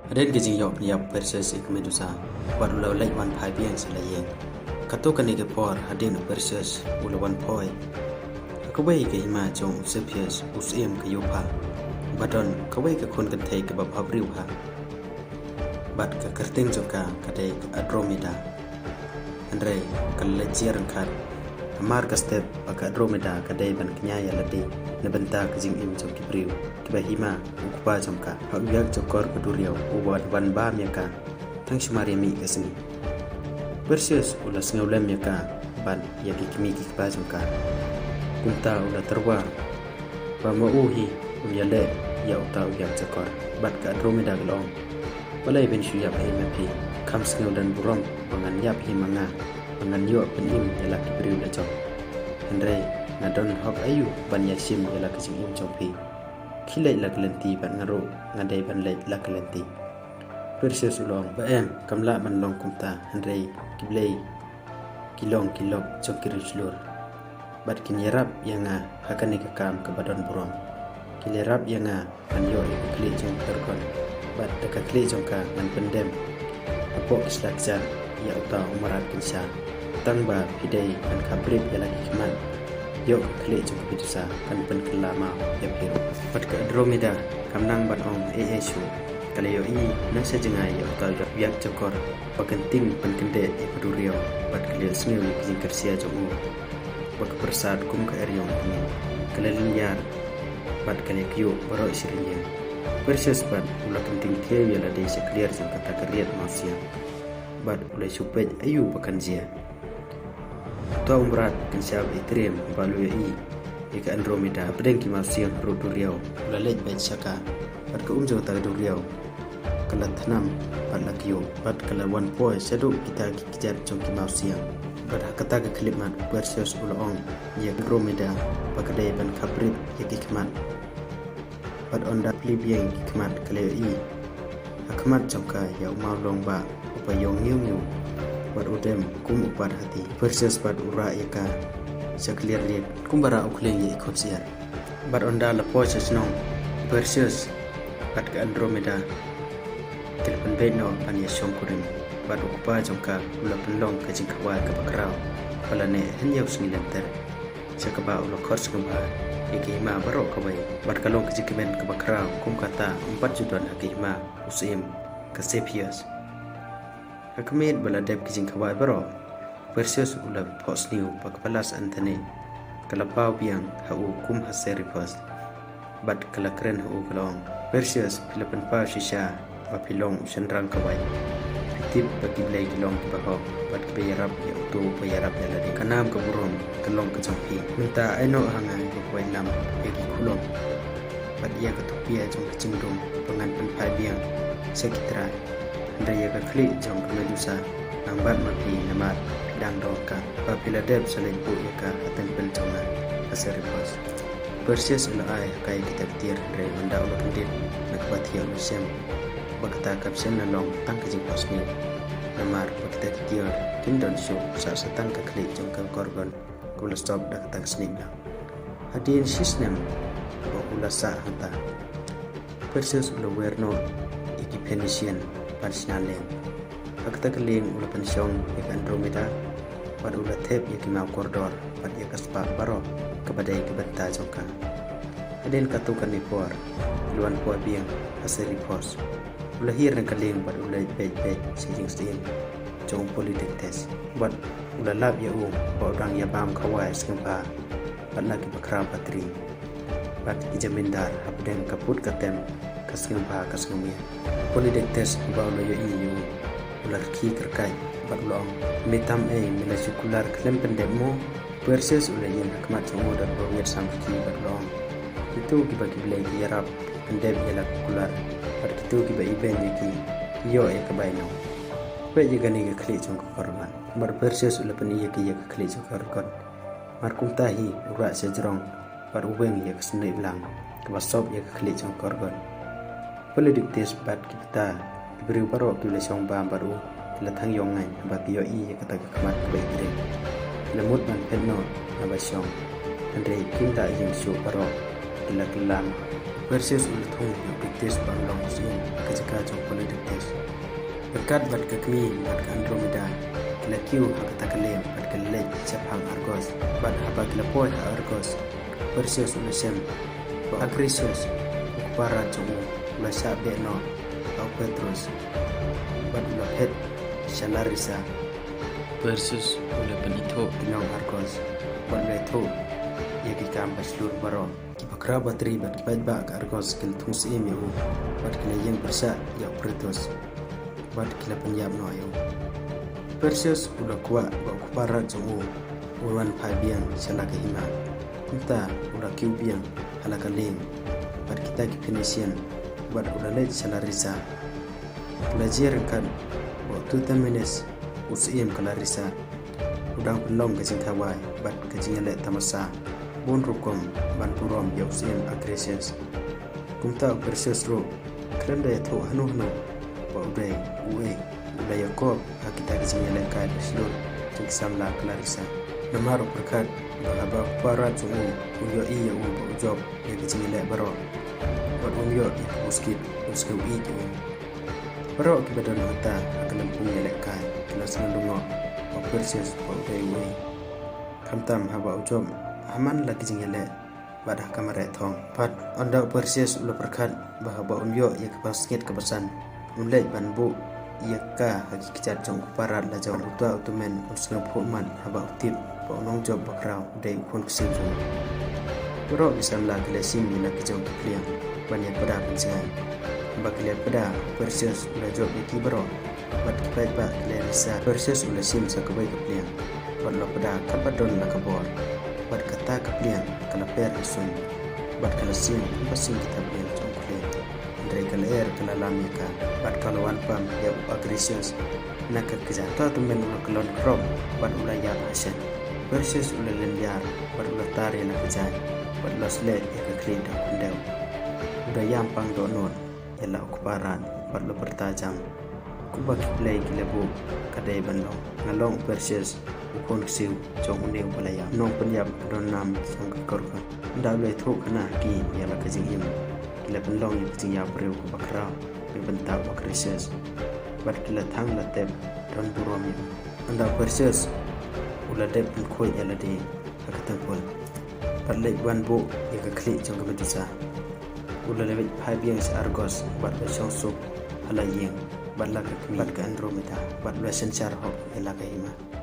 Aden gijing yok yap perses ik medusa wat ulau lek wan pai biang selayeng kato kani ke por aden perses ulawan poi kawai ke hima jong sepies usiem ke yopa badon kawai ke kon kan thai ke bab habriu ha bat ke kerting joka kadai ke Andromeda andre kalle jiran khat amar ka step aka Andromeda kadai ban knyaya ladi na benta ke jing im jong kibriu kiba hima ukpa jongka hagyak jokor keduriau ubat ban ba miaka tang shumari mi kesini Perseus ulas ngaulem miaka ban yaki kimi kikba jongka kunta ula terwar ba mauhi unyale ya uta uyak jokor bat ka Andromeda glong balai ben shuyap hai mapi kam sngaul dan burom bangan yap hi manga bangan yo penim yala kibriu da jok andre nadon hok ayu ban yasim yala kejing im jongpi khilai laklenti ban ngaro ngadai ban lai laklenti Perseus ulong ba em kamla ban long kumta handrei kiblei kilong kilok chokiri slur bat kinyarap yanga hakani ka kam ka badon burom kilerap yanga ban yo kli jong terkon bat dekat kli jong ka ban pendem apo islakja ya uta umarat kinsa tangba pidai ban kabrib yala kiman yo kli jong bidsa kan pen kelama ya piro pat ke Andromeda kamnang ban ong shu kalayo i nasa jengai ya utal yak jokor pakenting penkende e peduriau pat kaliyo sneu kijing kersia jomu bak persad kum ka eriong ini kalalin yar pat kaliyo kyo baro isirinya Perseus bat ula penting tie yala de se clear jang kata kariat manusia bat ulai supej ayu bakan jia tua umrat kensiab itrem balu ya i ika Andromeda pedeng ki manusia roduriau ula lej baik saka bat ke umjau ta duriau kala thanam pat lakio bat kala wan poi sedu kita kijar jong ki manusia bat kata ke klimat Perseus ula ong ya Andromeda pakadai ban kabrit ya kikmat bat onda plibiang kikmat kaleo i akmat jongka ya umau long ba upayong ngiu bat udem kum upar hati Perseus bat ura yaka saklir liat kumbara ukleng ya ikot siar bat onda lepo sesnong Perseus bat ke Andromeda telepon beno pan ya shongkurim bat upa jongka ula penlong ke jingkawa ke bakrau palane henyau singilenter sakaba ula kors kumba ikima barok kawai bat kalong ke jikimen ke bakrau kum kata 4 jutaan akima usim ke Sepius Hakmed baladep ke jingkawa barok Perseus ula posniu pak palas antene kalapau biang hau kum haseripos bat kalakren hau kalong Perseus pilapan pa shisha papilong usenrang kawai pitip bagi belai gilong kibahok bat bayarap ya utu bayarap ya ladi kanam keburung kelong kecampi minta eno hangai kawai lam bagi kulong bat ia ketupia jong kecingdung pengan penpai biang sekitra ndaya ka klik jong kemedusa nambat mapi namat pidang doka papila deb selain bu yaka aten pencongan aseripos Perseus ula ai kai kita ketir dari manda ula kendit nakbatia ulusem bakta kapsen nalong tang kejing posni namar bakta kiyor kindon show sa tang ka klik jong ka korban kula stop dak tang snik na hadin sistem ba ula sa hanta Perseus ula werno iki Phoenician parsnalen bakta keling ula pensiong ik Andromeda pad ula tep iki mau koridor pad ya kaspa baro kabadai kebenta jongka adel katukan ni por luan po biang aseri pos ulahir na kaling bat ulay bej sijing stiin jong politik test bat ulalab ya ba udang ya bam kawai sengpa bat lagi bakra patri bat ijamindar hapden kaput katem kasengpa kasengmia politik test ba ulay ya ular ki kerkai bat ulong mitam mila sikular klem pendemo Perseus ulay yang hikmat jong dan bawir samki bat ulong itu kibagi bilay yarap pendem yalak kular pada itu kiba iben yaki yo e kabaino pe juga ni kali jong korban bar Perseus ula pani yaki yak kali jong korban mar kum tahi ura sejrong bar ubeng yak snei lang kabasop yak kali jong korban politik tes bat kita beri baro kile song ba baru la thang yong ngai ba piyo i yak ta kamat ba ire lemut man penno na ba song andre kinta yang su baro ila kelang Perseus ulah thung yang British bang long usian kejaka jong politik berkat bat kekmi bat Andromeda kila kiu hak takalem bat kelej cephang Argos bat haba kila poy Argos Perseus ulah sem Acrisius ukpara jong ulah sabe no au Petrus bat ulah het Shalarisa Perseus ulah penito tinong Argos bat leto yaki kam baslur baro kipakra batri bat kipat ba Argos kil thung si emi u bat kila yang persa ya Pretos bat kila penyap no ayo Perseus ulah kuat ba kupara jong uruan phabian salaka hima kunta ulah kiubian halaka ling bat kita ki Phoenician bat ulah lej Shalarisa belajar kan ba Tutamenes usiem Clarissa udang pelong kajing kawai bat kajing elek tamasa bon rukom ban purom ya usiem Acrisius kumta Perseus ro krenda ya tho hanu ba udai udah Yakob kita kajing elek kai beslur jing samla Clarissa namaro perkat bahaba para jungu uyo iya ujob ya kajing elek baro bat uyo uskit i baro kibadon hata akan punya elek kai kila senandungo o Perseus o dewi kamtam haba ujob aman lagi jingele badah kamare thong pat anda Perseus ulah perkat bahaba unyo ya kebasket kebasan mulai banbu ya ka hagi kicat jong parat la jong utua utumen usnga phuman haba utip ba nong job bakrau dei pun kesim bro bisa la klesim ni la kijong kliang banyak pada penjangan bakile pada Perseus ulah job iki bro bat kipat ba Clarissa Perseus ulah sim sakabai kepliang bat la pada kapadon la kabor bat kata kepliang kala per sun bat kala sim pasing kita bel jong kle andre kala kala lamika bat kala wan pam ya Acrisius nak kejata tu men ulah kelon krom bat ulah ya pasien Perseus ulah lendiar bat ulah tari na kejai bat ulah slet ya kekli dak kundau udah yampang donon ela okuparan perlu bertajam kubak play kilebu kadai banlo ngalong Perseus ukon siu jong uneu balaya nong penyap don nam song korka nda le thuk na ki yala kajing im kila banlong ni kajing ya breu kubakra ni bentak Acrisius bat kila thang la tep don burom nda Perseus ulah dep khoi yala di akatang pol bat le wan bo ya ka kli jong Medusa ulah lebih phabiang Argos bat besong sup halayeng bat la ka Andromeda bat la sencar hok ela ka hima